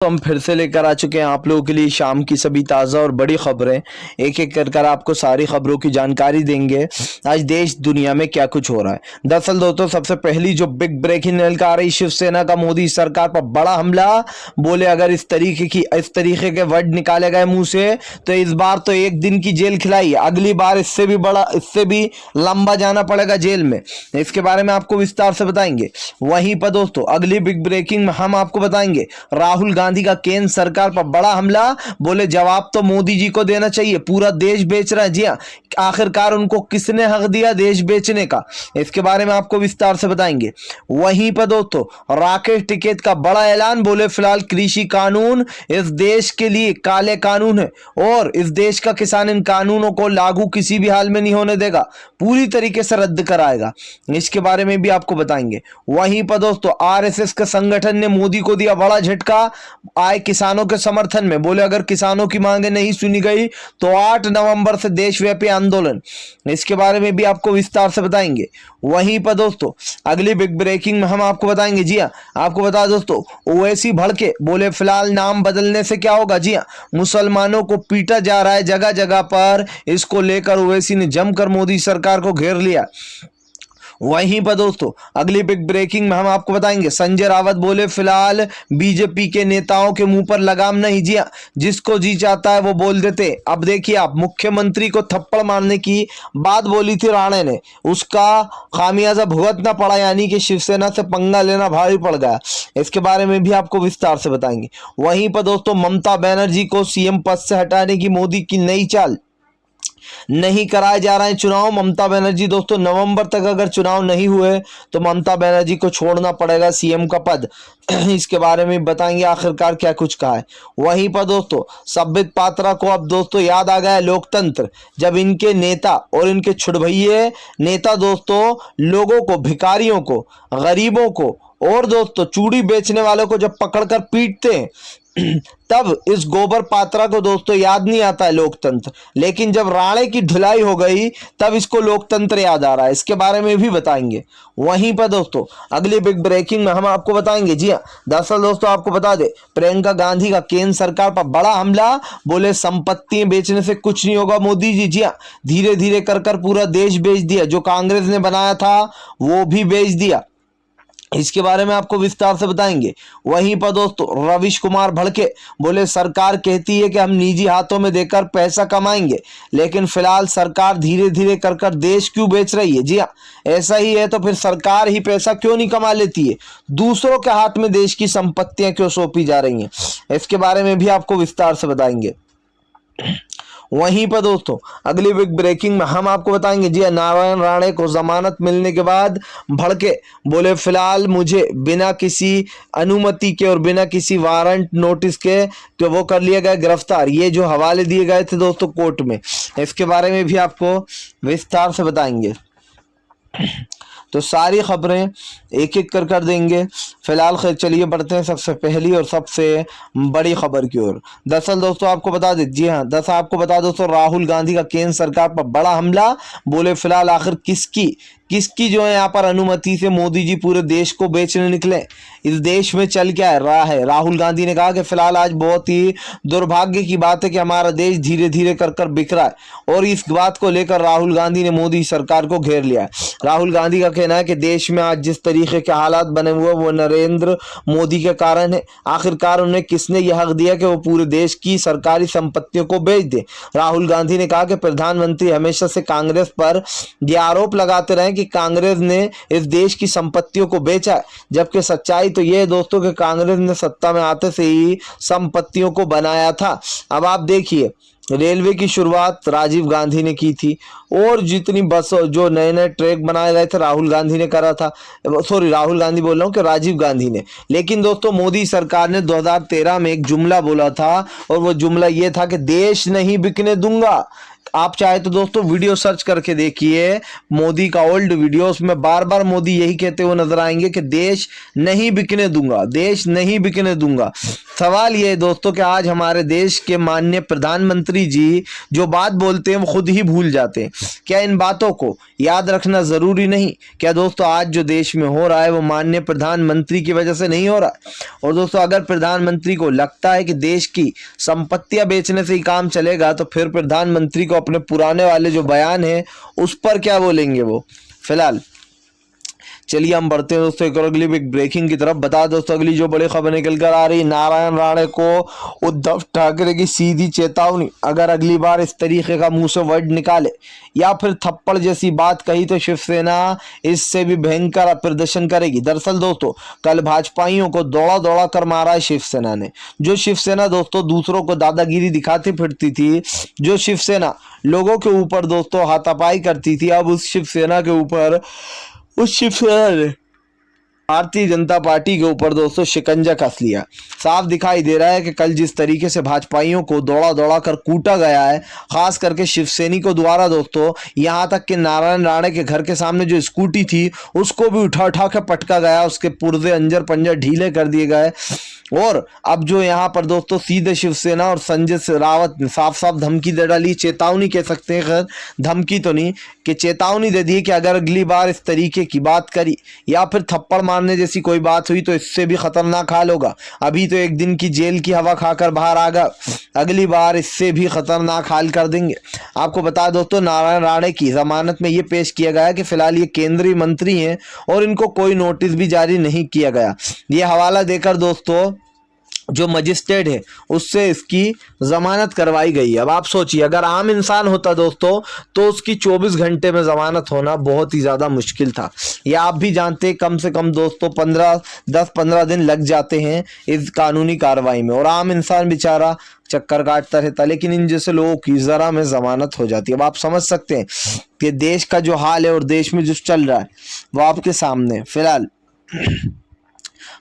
दोस्तों, हम फिर से लेकर आ चुके हैं आप लोगों के लिए शाम की सभी ताज़ा और बड़ी खबरें। एक एक कर आपको सारी खबरों की जानकारी देंगे आज देश दुनिया में क्या कुछ हो रहा है। दरअसल दोस्तों, सबसे पहली जो बिग ब्रेकिंग निकल आ रही, शिवसेना का मोदी सरकार पर बड़ा हमला। बोले अगर इस तरीके के वर्ड निकाले गए मुंह से तो इस बार तो एक दिन की जेल खिलाई, अगली बार इससे भी बड़ा, इससे भी लंबा जाना पड़ेगा जेल में। इसके बारे में आपको विस्तार से बताएंगे। वहीं पर दोस्तों, अगली बिग ब्रेकिंग में हम आपको बताएंगे राहुल गांधी का केंद्र सरकार पर बड़ा हमला। बोले जवाब तो मोदी जी को देना चाहिए, पूरा देश बेच रहा है। जी हाँ, आखिरकार उनको किसने हक दिया देश बेचने का, इसके बारे में आपको विस्तार से बताएंगे। वहीं पर दोस्तों, राकेश टिकैत का बड़ा ऐलान। बोले फिलहाल कृषि कानून इस देश के लिए काले कानून है और इस देश का किसान इन कानूनों को लागू किसी भी हाल में नहीं होने देगा, पूरी तरीके से रद्द कराएगा। इसके बारे में भी आपको बताएंगे। वहीं पर दोस्तों, आरएसएस के संगठन ने मोदी को दिया बड़ा झटका आए किसानों के समर्थन में। बोले अगर किसानों की मांगे नहीं सुनी गई तो 8 नवंबर से देशव्यापी आंदोलन। इसके बारे में भी आपको विस्तार से बताएंगे। वहीं पर दोस्तों, अगली बिग ब्रेकिंग में हम आपको बताएंगे। जी हाँ, आपको बता दोस्तों, ओवैसी भड़के। बोले फिलहाल नाम बदलने से क्या होगा। जी हाँ, मुसलमानों को पीटा जा रहा है जगह जगह पर, इसको लेकर ओवैसी ने जमकर मोदी सरकार को घेर लिया। वहीं पर दोस्तों, अगली बिग ब्रेकिंग में हम आपको बताएंगे। संजय रावत बोले फिलहाल बीजेपी के नेताओं के मुंह पर लगाम नहीं। जी हाँ, जिसको जी चाहता है वो बोल देते। अब देखिए आप, मुख्यमंत्री को थप्पड़ मारने की बात बोली थी राणे ने, उसका खामियाजा भुगतना पड़ा, यानी कि शिवसेना से पंगा लेना भारी पड़ गया। इसके बारे में भी आपको विस्तार से बताएंगे। वहीं पर दोस्तों, ममता बनर्जी को सीएम पद से हटाने की मोदी की नई चाल। नहीं कराए जा रहे हैं चुनाव। ममता बनर्जी दोस्तों, नवंबर तक अगर चुनाव नहीं हुए तो ममता बनर्जी को छोड़ना पड़ेगा सीएम का पद। इसके बारे में बताएंगे आखिरकार क्या कुछ कहा है। वहीं पर दोस्तों, संबित पात्रा को अब दोस्तों याद आ गया है लोकतंत्र, जब इनके नेता और इनके छुड़भैये नेता दोस्तों लोगों को, भिखारियों को, गरीबों को और दोस्तों चूड़ी बेचने वालों को जब पकड़कर पीटते हैं तब इस गोबर पात्रा को दोस्तों याद नहीं आता है लोकतंत्र, लेकिन जब राणे की ढुलाई हो गई तब इसको लोकतंत्र याद आ रहा है। इसके बारे में भी बताएंगे। वहीं पर दोस्तों, अगली बिग ब्रेकिंग में हम आपको बताएंगे। जी हाँ, दरअसल दोस्तों आपको बता दे, प्रियंका गांधी का केंद्र सरकार पर बड़ा हमला। बोले संपत्ति बेचने से कुछ नहीं होगा मोदी जी। जी हाँ, धीरे धीरे कर कर पूरा देश बेच दिया, जो कांग्रेस ने बनाया था वो भी बेच दिया। इसके बारे में आपको विस्तार से बताएंगे। वहीं पर दोस्तों, रविश कुमार भड़के। बोले सरकार कहती है कि हम निजी हाथों में देकर पैसा कमाएंगे, लेकिन फिलहाल सरकार धीरे धीरे कर कर देश क्यों बेच रही है। जी हाँ, ऐसा ही है तो फिर सरकार ही पैसा क्यों नहीं कमा लेती है, दूसरों के हाथ में देश की संपत्तियां क्यों सौंपी जा रही हैं। इसके बारे में भी आपको विस्तार से बताएंगे। वहीं पर दोस्तों, अगली बिग ब्रेकिंग में हम आपको बताएंगे। जी नारायण राणे को जमानत मिलने के बाद भड़के। बोले फिलहाल मुझे बिना किसी अनुमति के और बिना किसी वारंट नोटिस के तो वो कर लिया गया गिरफ्तार। ये जो हवाले दिए गए थे दोस्तों कोर्ट में, इसके बारे में भी आपको विस्तार से बताएंगे। तो सारी खबरें एक एक कर देंगे। फिलहाल चलिए बढ़ते हैं सबसे पहली और सबसे बड़ी खबर की ओर। दरअसल दोस्तों आपको बता दें, जी हाँ, दरअसल आपको बता दोस्तों, राहुल गांधी का केंद्र सरकार पर बड़ा हमला। बोले फिलहाल आखिर किसकी जो है यहाँ पर अनुमति से मोदी जी पूरे देश को बेचने निकले, इस देश में चल क्या रहा है। राहुल गांधी ने कहा कि फिलहाल आज बहुत ही दुर्भाग्य की बात है कि हमारा देश धीरे धीरे कर कर बिक रहा है, और इस बात को लेकर राहुल गांधी ने मोदी सरकार को घेर लिया है। राहुल गांधी का कहना है कि देश में आज जिस तरीके के हालात बने हुए वो नरेंद्र मोदी के कारण है। आखिरकार उन्हें किसने यह हक दिया कि वो पूरे देश की सरकारी संपत्तियों को बेच दे। राहुल गांधी ने कहा कि प्रधानमंत्री हमेशा से कांग्रेस पर यह आरोप लगाते रहे कि कांग्रेस ने इस देश की संपत्तियों को बेचा है, जबकि सच्चाई तो यह है दोस्तों कि कांग्रेस ने सत्ता में आते से ही संपत्तियों को बनाया था। अब आप देखिए, रेलवे की शुरुआत राजीव गांधी ने की थी, और जितनी बस जो नए नए ट्रैक बनाए गए थे राहुल गांधी ने करा था। सॉरी, राहुल गांधी बोल रहा हूँ कि राजीव गांधी ने। लेकिन दोस्तों मोदी सरकार ने 2013 में एक जुमला बोला था, और वो जुमला ये था कि देश नहीं बिकने दूंगा। आप चाहे तो दोस्तों वीडियो सर्च करके देखिए, मोदी का ओल्ड वीडियो, उसमें बार बार मोदी यही कहते हुए नजर आएंगे कि देश नहीं बिकने दूंगा, देश नहीं बिकने दूंगा। सवाल ये है दोस्तों कि आज हमारे देश के माननीय प्रधानमंत्री जी जो बात बोलते हैं वो खुद ही भूल जाते हैं। क्या इन बातों को याद रखना जरूरी नहीं? क्या दोस्तों आज जो देश में हो रहा है वो माननीय प्रधानमंत्री की वजह से नहीं हो रहा? और दोस्तों अगर प्रधानमंत्री को लगता है कि देश की संपत्तियां बेचने से ही काम चलेगा तो फिर प्रधानमंत्री को अपने पुराने वाले जो बयान है उस पर क्या बोलेंगे वो। फिलहाल चलिए हम बढ़ते हैं दोस्तों एक और अगली बिग ब्रेकिंग की तरफ। बता दोस्तों अगली जो बड़ी खबर निकल कर आ रही, नारायण राणे को उद्धव ठाकरे की सीधी चेतावनी, अगर अगली बार इस तरीके का मुंह से वर्ड निकाले या फिर थप्पड़ जैसी बात कही तो शिवसेना इससे भी भयंकर प्रदर्शन करेगी। दरअसल दोस्तों कल भाजपाइयों को दौड़ा दौड़ा कर मारा है शिवसेना ने। जो शिवसेना दोस्तों दूसरों को दादागिरी दिखाती फिरती थी, जो शिवसेना लोगों के ऊपर दोस्तों हाथापाई करती थी, अब उस शिवसेना के ऊपर भारतीय जनता पार्टी के ऊपर दोस्तों शिकंजा कस लिया। साफ दिखाई दे रहा है कि कल जिस तरीके से भाजपाइयों को दौड़ा दौड़ा कर कूटा गया है, खास करके शिवसैनी को द्वारा दोस्तों, यहां तक कि नारायण राणे के घर के सामने जो स्कूटी थी उसको भी उठा उठा के पटका गया, उसके पुर्जे अंजर पंजर ढीले कर दिए गए। और अब जो यहाँ पर दोस्तों सीधे शिवसेना और संजय रावत ने साफ साफ धमकी दे डाली, चेतावनी कह सकते हैं, खैर धमकी तो नहीं, कि चेतावनी दे दी कि अगर अगली बार इस तरीके की बात करी या फिर थप्पड़ मारने जैसी कोई बात हुई तो इससे भी खतरनाक हाल होगा। अभी तो एक दिन की जेल की हवा खाकर बाहर आ गया, अगली बार इससे भी खतरनाक हाल कर देंगे। आपको बता दोस्तों नारायण राणे की जमानत में ये पेश किया गया कि फिलहाल ये केंद्रीय मंत्री हैं और इनको कोई नोटिस भी जारी नहीं किया गया। ये हवाला देकर दोस्तों जो मजिस्ट्रेट है उससे इसकी जमानत करवाई गई है। अब आप सोचिए अगर आम इंसान होता दोस्तों तो उसकी 24 घंटे में जमानत होना बहुत ही ज़्यादा मुश्किल था। या आप भी जानते कम से कम दोस्तों 10-15 दिन लग जाते हैं इस कानूनी कार्रवाई में, और आम इंसान बेचारा चक्कर काटता रहता, लेकिन इन जैसे लोगों की ज़रा में जमानत हो जाती है। अब आप समझ सकते हैं कि देश का जो हाल है और देश में जो चल रहा है वो आपके सामने फिलहाल।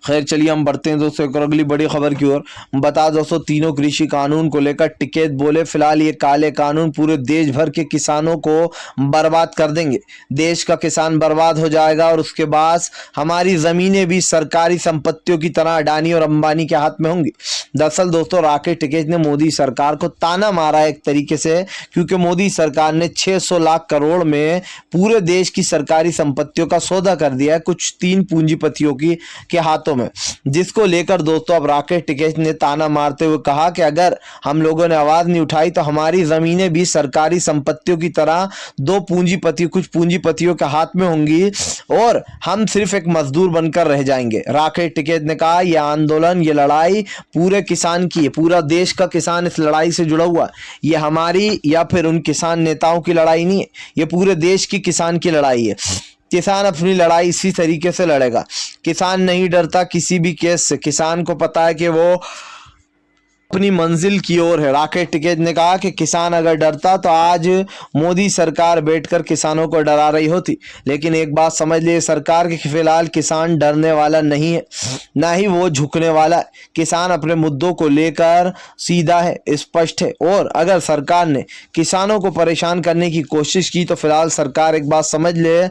खैर चलिए हम बढ़ते हैं दोस्तों एक और अगली बड़ी खबर की ओर। बता दोस्तों तीनों कृषि कानून को लेकर टिकैत बोले फिलहाल ये काले कानून पूरे देश भर के किसानों को बर्बाद कर देंगे, देश का किसान बर्बाद हो जाएगा और उसके बाद हमारी जमीनें भी सरकारी संपत्तियों की तरह अडानी और अंबानी के हाथ में होंगी। दरअसल दोस्तों राकेश टिकैत ने मोदी सरकार को ताना मारा एक तरीके से, क्योंकि मोदी सरकार ने 600 लाख करोड़ में पूरे देश की सरकारी संपत्तियों का सौदा कर दिया है कुछ 3 पूंजीपतियों के हाथों में, जिसको लेकर दोस्तों अब राकेश टिकैत ने ताना मारते हुए कहा कि अगर हम लोगों ने आवाज नहीं उठाई तो हमारी जमीनें भी सरकारी संपत्तियों की तरह कुछ पूंजीपतियों के हाथ में होंगी और हम सिर्फ एक मजदूर बनकर रह जाएंगे। राकेश टिकैत ने कहा यह आंदोलन, ये लड़ाई पूरे किसान की है, पूरा देश का किसान इस लड़ाई से जुड़ा हुआ, ये हमारी या फिर उन किसान नेताओं की लड़ाई नहीं है, ये पूरे देश की किसान की लड़ाई है। किसान अपनी लड़ाई इसी तरीके से लड़ेगा। किसान नहीं डरता किसी भी केस से, किसान को पता है कि वो अपनी मंजिल की ओर है। राकेश टिकैत ने कहा कि किसान अगर डरता तो आज मोदी सरकार बैठकर किसानों को डरा रही होती, लेकिन एक बात समझ लिए सरकार के फिलहाल किसान डरने वाला नहीं है, ना ही वो झुकने वाला है। किसान अपने मुद्दों को लेकर सीधा है, स्पष्ट है, और अगर सरकार ने किसानों को परेशान करने की कोशिश की तो फिलहाल सरकार एक बात समझ ले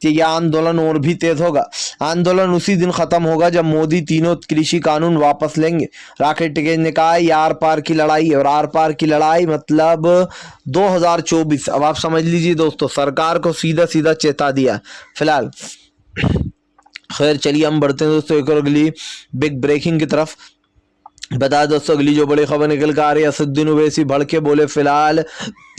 कि यह आंदोलन और भी तेज होगा। आंदोलन उसी दिन खत्म होगा जब मोदी तीनों कृषि कानून वापस लेंगे। राकेश टिकैत ने कहा ये आर पार की लड़ाई है, और आर पार की लड़ाई मतलब 2024। अब आप समझ लीजिए दोस्तों सरकार को सीधा सीधा चेता दिया फिलहाल। खैर चलिए हम बढ़ते हैं दोस्तों एक और अगली बिग ब्रेकिंग की तरफ। बता दोस्तों अगली जो बड़ी खबर निकल कर आ रही है, असदुद्दीन ओवैसी भड़के बोले फिलहाल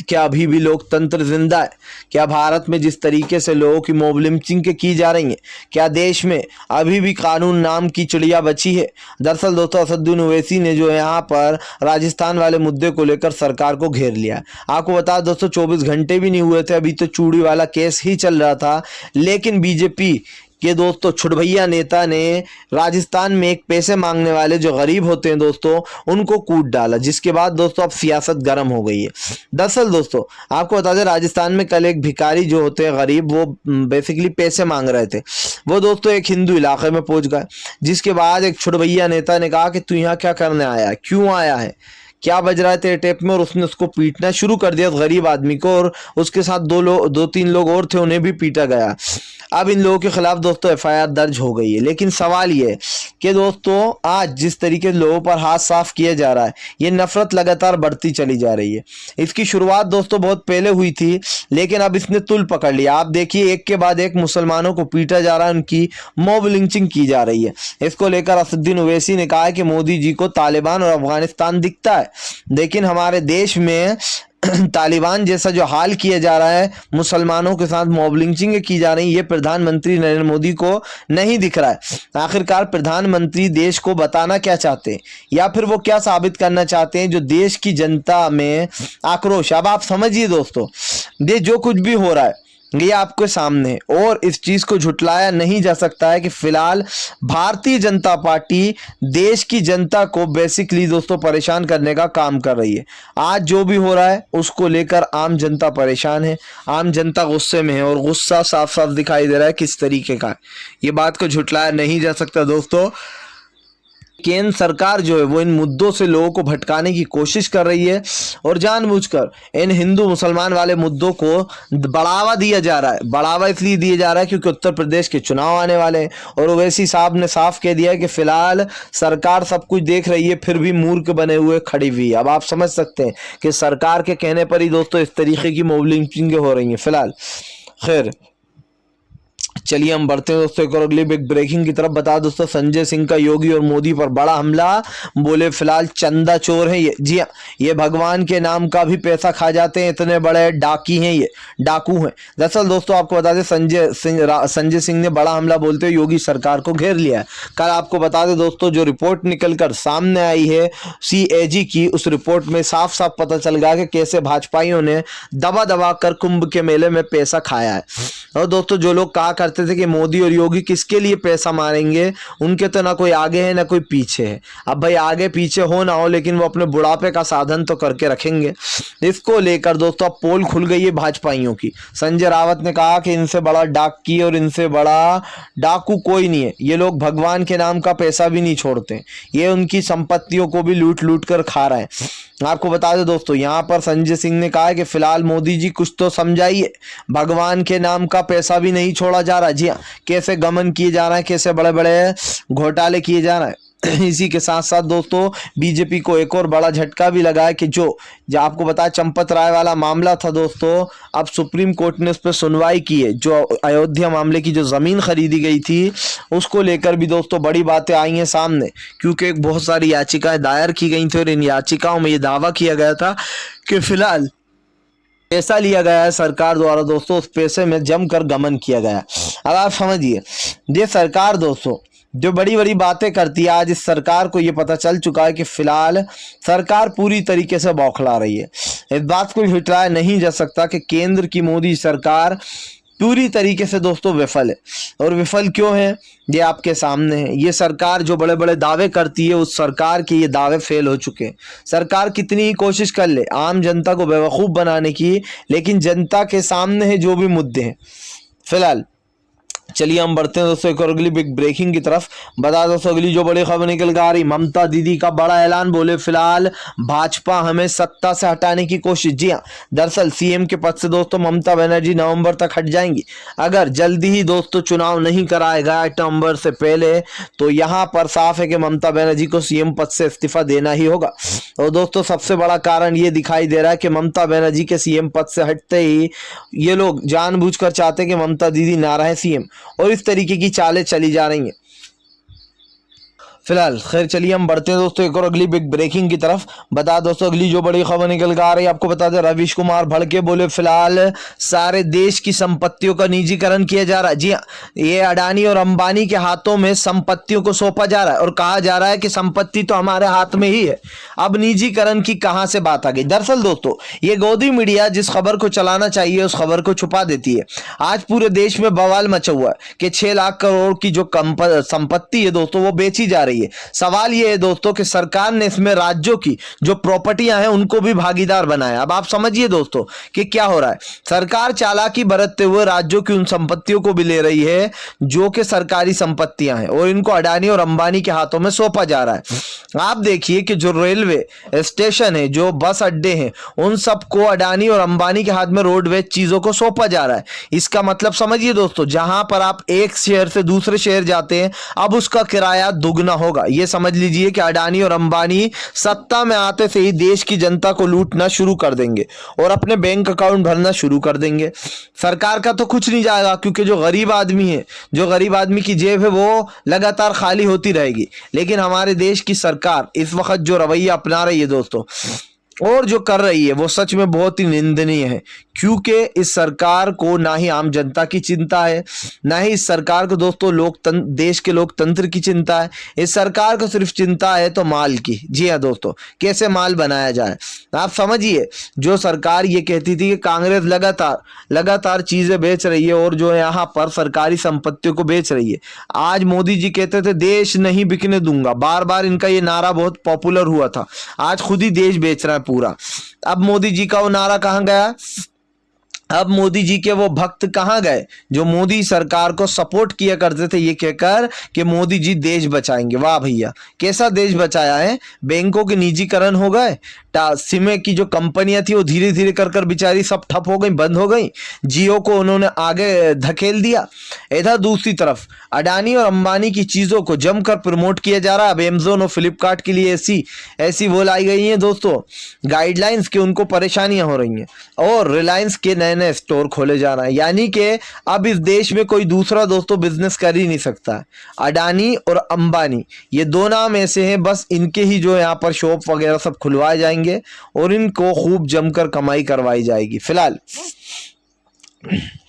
क्या अभी भी लोकतंत्र जिंदा है? क्या भारत में जिस तरीके से लोगों की मॉब लिंचिंग की जा रही है, क्या देश में अभी भी कानून नाम की चिड़िया बची है? दरअसल दोस्तों असदुद्दीन ओवैसी ने जो यहाँ पर राजस्थान वाले मुद्दे को लेकर सरकार को घेर लिया। आपको बता दोस्तों 24 घंटे भी नहीं हुए थे, अभी तो चूड़ी वाला केस ही चल रहा था, लेकिन बीजेपी के दोस्तों छुटभैया नेता ने राजस्थान में एक पैसे मांगने वाले जो गरीब होते हैं दोस्तों उनको कूट डाला, जिसके बाद दोस्तों अब सियासत गर्म हो गई है। दरअसल दोस्तों आपको बता दें राजस्थान में कल एक भिखारी जो होते हैं गरीब, वो बेसिकली पैसे मांग रहे थे, वो दोस्तों एक हिंदू इलाके में पहुंच गए, जिसके बाद एक छुटभैया नेता ने कहा कि तू यहाँ क्या करने आया है, क्यों आया है, क्या बज रहा है तेरे टेप में, और उसने उसको पीटना शुरू कर दिया उस गरीब आदमी को, और उसके साथ दो तीन लोग और थे, उन्हें भी पीटा गया। अब इन लोगों के खिलाफ दोस्तों एफआईआर दर्ज हो गई है। लेकिन सवाल ये है कि दोस्तों आज जिस तरीके से लोगों पर हाथ साफ किया जा रहा है, ये नफरत लगातार बढ़ती चली जा रही है। इसकी शुरुआत दोस्तों बहुत पहले हुई थी, लेकिन अब इसने तुल पकड़ लिया। आप देखिए एक के बाद एक मुसलमानों को पीटा जा रहा है, उनकी मॉब लिंचिंग की जा रही है। इसको लेकर असदुद्दीन ओवैसी ने कहा है कि मोदी जी को तालिबान और अफगानिस्तान दिखता है, लेकिन हमारे देश में तालिबान जैसा जो हाल किया जा रहा है, मुसलमानों के साथ मॉब लिंचिंग की जा रही है, ये प्रधानमंत्री नरेंद्र मोदी को नहीं दिख रहा है। आखिरकार प्रधानमंत्री देश को बताना क्या चाहते हैं, या फिर वो क्या साबित करना चाहते हैं जो देश की जनता में आक्रोश। अब आप समझिए दोस्तों, ये जो कुछ भी हो रहा है ये आपके सामने है, और इस चीज को झुटलाया नहीं जा सकता है कि फिलहाल भारतीय जनता पार्टी देश की जनता को बेसिकली दोस्तों परेशान करने का काम कर रही है। आज जो भी हो रहा है उसको लेकर आम जनता परेशान है, आम जनता गुस्से में है, और गुस्सा साफ साफ दिखाई दे रहा है किस तरीके का है। ये बात को झुटलाया नहीं जा सकता दोस्तों। केंद्र सरकार जो है वो इन मुद्दों से लोगों को भटकाने की कोशिश कर रही है, और जानबूझकर इन हिंदू मुसलमान वाले मुद्दों को बढ़ावा दिया जा रहा है। बढ़ावा इसलिए दिया जा रहा है क्योंकि उत्तर प्रदेश के चुनाव आने वाले हैं, और ओवैसी साहब ने साफ कह दिया है कि फिलहाल सरकार सब कुछ देख रही है, फिर भी मूर्ख बने हुए खड़ी हुई है। अब आप समझ सकते हैं कि सरकार के कहने पर ही दोस्तों इस तरीके की मॉब लिंचिंग हो रही हैं फिलहाल। खैर चलिए हम बढ़ते हैं दोस्तों एक और अगली बिग ब्रेकिंग की तरफ। बता दोस्तों, संजय सिंह का योगी और मोदी पर बड़ा हमला, बोले फिलहाल चंदा चोर है ये। जी हाँ, ये भगवान के नाम का भी पैसा खा जाते हैं, इतने बड़े डाकी हैं, ये डाकू हैं। दरअसल दोस्तों आपको बता दें, संजय सिंह ने बड़ा हमला बोलते हुए योगी सरकार को घेर लिया है। कल आपको बता दें दोस्तों, जो रिपोर्ट निकलकर सामने आई है CAG की, उस रिपोर्ट में साफ साफ पता चल गया कि कैसे भाजपाइयों ने दबा दबा कर कुंभ के मेले में पैसा खाया है। और दोस्तों जो लोग कहा करते थे कि मोदी और योगी किसके लिए पैसा मारेंगे, उनके तो ना कोई आगे है ना कोई पीछे है। अब भाई आगे पीछे हो ना हो, लेकिन वो अपने बुढ़ापे का साधन तो करके रखेंगे। इसको लेकर दोस्तों अब पोल खुल गई है भाजपाइयों की। संजय रावत ने कहा कि इनसे बड़ा डाकी और इनसे बड़ा डाकू कोई नहीं है। ये लोग भगवान के नाम का पैसा भी नहीं छोड़ते, ये उनकी संपत्तियों को भी लूट लूट कर खा रहे हैं। आपको बता दें दोस्तों, यहाँ पर संजय सिंह ने कहा है कि फिलहाल मोदी जी कुछ तो समझाइए, भगवान के नाम का पैसा भी नहीं छोड़ा जा रहा। जी हाँ, कैसे गमन किए जा रहे हैं, कैसे बड़े बड़े घोटाले किए जा रहे हैं। इसी के साथ साथ दोस्तों बीजेपी को एक और बड़ा झटका भी लगा है कि जो आपको बताया चंपत राय वाला मामला था दोस्तों, अब सुप्रीम कोर्ट ने उस पर सुनवाई की है। जो अयोध्या मामले की जो जमीन खरीदी गई थी, उसको लेकर भी दोस्तों बड़ी बातें आई हैं सामने, क्योंकि बहुत सारी याचिकाएं दायर की गई थी, और इन याचिकाओं में ये दावा किया गया था कि फिलहाल पैसा लिया गया है सरकार द्वारा दोस्तों, उस पैसे में जमकर गमन किया गया। अब आप समझिए, ये सरकार दोस्तों जो बड़ी बड़ी बातें करती है, आज इस सरकार को ये पता चल चुका है कि फिलहाल सरकार पूरी तरीके से बौखला रही है। इस बात को झुटलाया नहीं जा सकता कि केंद्र की मोदी सरकार पूरी तरीके से दोस्तों विफल है। और विफल क्यों है ये आपके सामने है। ये सरकार जो बड़े बड़े दावे करती है, उस सरकार के ये दावे फेल हो चुके हैं। सरकार कितनी ही कोशिश कर ले आम जनता को बेवकूफ़ बनाने की, लेकिन जनता के सामने है जो भी मुद्दे हैं फिलहाल। चलिए हम बढ़ते हैं दोस्तों एक और अगली बिग ब्रेकिंग की तरफ। बता दोस्तों अगली जो बड़ी खबर निकल कर आ रही, ममता दीदी का बड़ा ऐलान, बोले फिलहाल भाजपा हमें सत्ता से हटाने की कोशिश। जी हाँ, दरअसल CM के पद से दोस्तों ममता बनर्जी नवंबर तक हट जाएंगी। अगर जल्दी ही दोस्तों चुनाव नहीं कराया गया नवंबर से पहले, तो यहाँ पर साफ है कि ममता बनर्जी को CM पद से इस्तीफा देना ही होगा। और दोस्तों सबसे बड़ा कारण ये दिखाई दे रहा है कि ममता बनर्जी के CM पद से हटते ही ये लोग जानबूझकर चाहते हैं कि ममता दीदी ना रहे CM, और इस तरीके की चालें चली जा रही हैं फिलहाल। खैर चलिए हम बढ़ते हैं दोस्तों एक और अगली बिग ब्रेकिंग की तरफ। बता दोस्तों अगली जो बड़ी खबर निकल कर आ रही है, आपको बता दें रवीश कुमार भड़के, बोले फिलहाल सारे देश की संपत्तियों का निजीकरण किया जा रहा है। जी हाँ, ये अडानी और अंबानी के हाथों में संपत्तियों को सौंपा जा रहा है, और कहा जा रहा है कि संपत्ति तो हमारे हाथ में ही है। अब निजीकरण की कहां से बात आ गई। दरअसल दोस्तों ये गोदी मीडिया जिस खबर को चलाना चाहिए उस खबर को छुपा देती है। आज पूरे देश में बवाल मचा हुआ है कि 6 लाख करोड़ की जो संपत्ति है दोस्तों वो बेची जा रही रही है। सवाल ये है दोस्तों कि सरकार ने इसमें राज्यों की जो प्रॉपर्टियां हैं उनको भी भागीदार बनाया। अब आप समझिए दोस्तों कि क्या हो रहा है। सरकार चालाकी बरतते हुए राज्यों की उन संपत्तियों को भी ले रही है जो कि सरकारी संपत्तियां हैं और इनको अडानी और अंबानी के हाथों में सौंपा जा रहा है। आप देखिए कि जो रेलवे स्टेशन है, जो बस अड्डे हैं, उन सबको अडानी और अंबानी के हाथ में रोडवेज चीजों को सौंपा जा रहा है। इसका मतलब समझिए दोस्तों, जहां पर आप एक शहर से दूसरे शहर जाते हैं अब उसका किराया दुगना होगा। यह समझ लीजिए कि अडानी और अंबानी सत्ता में आते से ही देश की जनता को लूटना शुरू कर देंगे और अपने बैंक अकाउंट भरना शुरू कर देंगे। सरकार का तो कुछ नहीं जाएगा, क्योंकि जो गरीब आदमी है, जो गरीब आदमी की जेब है, वो लगातार खाली होती रहेगी। लेकिन हमारे देश की सरकार इस वक्त जो रवैया अपना रही है दोस्तों, और जो कर रही है, वो सच में बहुत ही निंदनीय है। क्योंकि इस सरकार को ना ही आम जनता की चिंता है, ना ही इस सरकार को दोस्तों देश के लोकतंत्र की चिंता है। इस सरकार को सिर्फ चिंता है तो माल की। जी हाँ दोस्तों, कैसे माल बनाया जाए। आप समझिए, जो सरकार ये कहती थी कि कांग्रेस लगातार चीजें बेच रही है और जो यहाँ पर सरकारी संपत्तियों को बेच रही है। आज मोदी जी कहते थे देश नहीं बिकने दूंगा, बार बार इनका ये नारा बहुत पॉपुलर हुआ था। आज खुद ही देश बेच रहा है पूरा। अब मोदी जी का वो नारा कहां गया? अब मोदी जी के वो भक्त कहां गए जो मोदी सरकार को सपोर्ट किया करते थे ये कहकर कि मोदी जी देश बचाएंगे। वाह भैया, कैसा देश बचाया है। बैंकों के निजीकरण हो गए, सिमे की जो कंपनियां थी वो धीरे धीरे कर बेचारी सब ठप हो गई, बंद हो गई। जियो को उन्होंने आगे धकेल दिया। इधर दूसरी तरफ अडानी और अंबानी की चीजों को जमकर प्रमोट किया जा रहा है। अब अमेज़न और फ्लिपकार्ट के लिए ऐसी वो लाई गई है दोस्तों गाइडलाइंस कि उनको परेशानियां हो रही हैं और रिलायंस के नए नए स्टोर खोले जा रहे हैं। यानी कि अब इस देश में कोई दूसरा दोस्तों बिजनेस कर ही नहीं सकता है। अडानी और अंबानी ये दो नाम ऐसे हैं, बस इनके ही जो यहाँ पर शॉप वगैरह सब खुलवाए जाएंगे और इनको खूब जमकर कमाई करवाई जाएगी। फिलहाल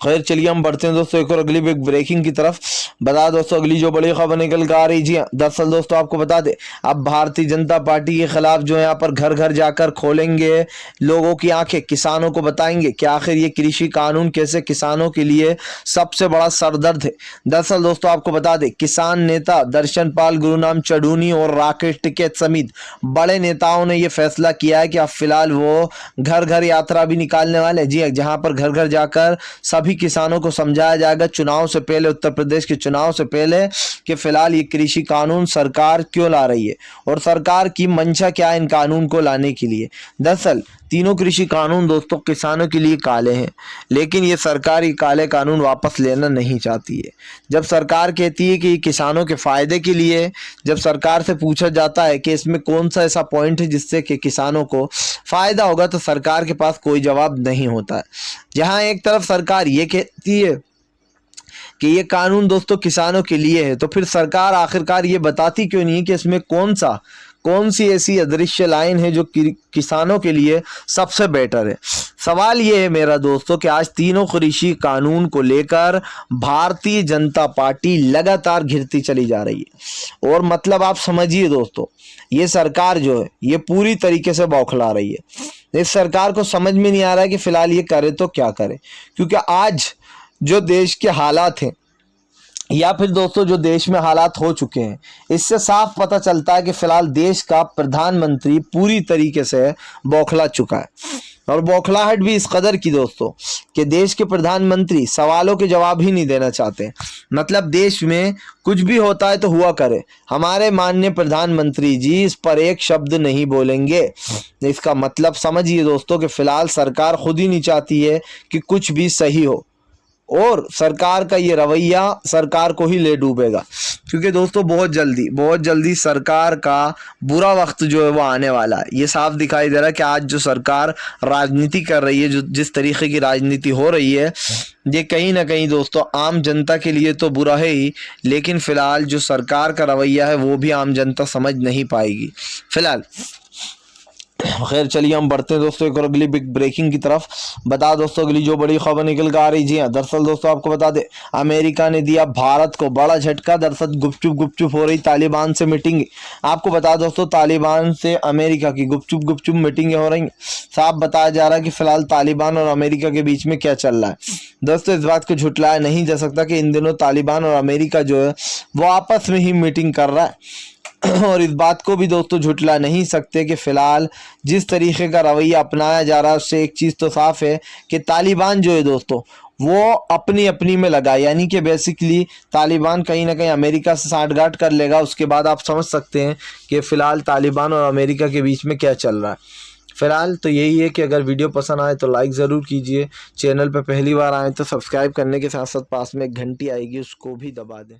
खैर चलिए हम बढ़ते हैं दोस्तों एक और अगली बिग ब्रेकिंग की तरफ। बता दोस्तों अगली जो बड़ी खबर निकल कर आ रही। जी दरअसल दोस्तों आपको बता दे, अब भारतीय जनता पार्टी के खिलाफ जो यहाँ पर घर घर जाकर खोलेंगे लोगों की आंखें, किसानों को बताएंगे कि आखिर ये कृषि कानून कैसे किसानों के लिए सबसे बड़ा सरदर्द है। दरअसल दोस्तों आपको बता दे, किसान नेता दर्शन पाल, गुरुनाम चढ़ूनी और राकेश टिकैत समेत बड़े नेताओं ने यह फैसला किया है कि अब फिलहाल वो घर घर यात्रा भी निकालने वाले। जी जहां पर घर घर जाकर सभी किसानों को समझाया जाएगा चुनाव से पहले, उत्तर प्रदेश के चुनाव से पहले, कि फिलहाल ये कृषि कानून सरकार क्यों ला रही है और सरकार की मंशा क्या है इन कानून को लाने के लिए। दरअसल तीनों कृषि कानून दोस्तों किसानों के लिए काले हैं, लेकिन ये सरकार ये काले कानून वापस लेना नहीं चाहती है। जब सरकार कहती है कि ये किसानों के फायदे के लिए, जब सरकार से पूछा जाता है कि इसमें कौन सा ऐसा पॉइंट है जिससे कि किसानों को फायदा होगा, तो सरकार के पास कोई जवाब नहीं होता है। जहां एक तरफ सरकार ये कहती है कि ये कानून दोस्तों किसानों के लिए है, तो फिर सरकार आखिरकार ये बताती क्यों नहीं है कि इसमें कौन सी ऐसी अदृश्य लाइन है जो किसानों के लिए सबसे बेटर है। सवाल ये है मेरा दोस्तों कि आज तीनों कृषि कानून को लेकर भारतीय जनता पार्टी लगातार घिरती चली जा रही है और मतलब आप समझिए दोस्तों, ये सरकार जो है ये पूरी तरीके से बौखला रही है। इस सरकार को समझ में नहीं आ रहा है कि फिलहाल ये करे तो क्या करे, क्योंकि आज जो देश के हालात हैं या फिर दोस्तों जो देश में हालात हो चुके हैं, इससे साफ पता चलता है कि फिलहाल देश का प्रधानमंत्री पूरी तरीके से बौखला चुका है। और बौखलाहट भी इस कदर की दोस्तों कि देश के प्रधानमंत्री सवालों के जवाब ही नहीं देना चाहते। मतलब देश में कुछ भी होता है तो हुआ करे, हमारे माननीय प्रधानमंत्री जी इस पर एक शब्द नहीं बोलेंगे। इसका मतलब समझिए दोस्तों कि फिलहाल सरकार खुद ही नहीं चाहती है कि कुछ भी सही हो और सरकार का ये रवैया सरकार को ही ले डूबेगा, क्योंकि दोस्तों बहुत जल्दी सरकार का बुरा वक्त जो है वो आने वाला है। ये साफ दिखाई दे रहा है कि आज जो सरकार राजनीति कर रही है, जो जिस तरीके की राजनीति हो रही है, ये कहीं ना कहीं दोस्तों आम जनता के लिए तो बुरा है ही, लेकिन फिलहाल जो सरकार का रवैया है वो भी आम जनता समझ नहीं पाएगी। फिलहाल खैर चलिए हम बढ़ते हैं दोस्तों एक और अगली बिग ब्रेकिंग की तरफ। बता दोस्तों अगली जो बड़ी खबर निकल कर आ रही। जी हाँ दरअसल दोस्तों आपको बता दे, अमेरिका ने दिया भारत को बड़ा झटका। दरअसल गुपचुप हो रही तालिबान से मीटिंग। आपको बता दोस्तों तालिबान से अमेरिका की गुपचुप मीटिंगें हो रही। साफ बताया जा रहा है कि फिलहाल तालिबान और अमेरिका के बीच में क्या चल रहा है। दोस्तों इस बात को झुटलाया नहीं जा सकता कि इन दिनों तालिबान और अमेरिका जो है वो आपस में ही मीटिंग कर रहा है। और इस बात को भी दोस्तों झुटला नहीं सकते कि फ़िलहाल जिस तरीके का रवैया अपनाया जा रहा है उससे एक चीज़ तो साफ है कि तालिबान जो है दोस्तों वो अपनी अपनी में लगा, यानी कि बेसिकली तालिबान कहीं ना कहीं अमेरिका से साठगांठ कर लेगा। उसके बाद आप समझ सकते हैं कि फ़िलहाल तालिबान और अमेरिका के बीच में क्या चल रहा है। फ़िलहाल तो यही है कि अगर वीडियो पसंद आए तो लाइक ज़रूर कीजिए, चैनल पर पहली बार आए तो सब्सक्राइब करने के साथ साथ पास में एक घंटी आएगी उसको भी दबा दें।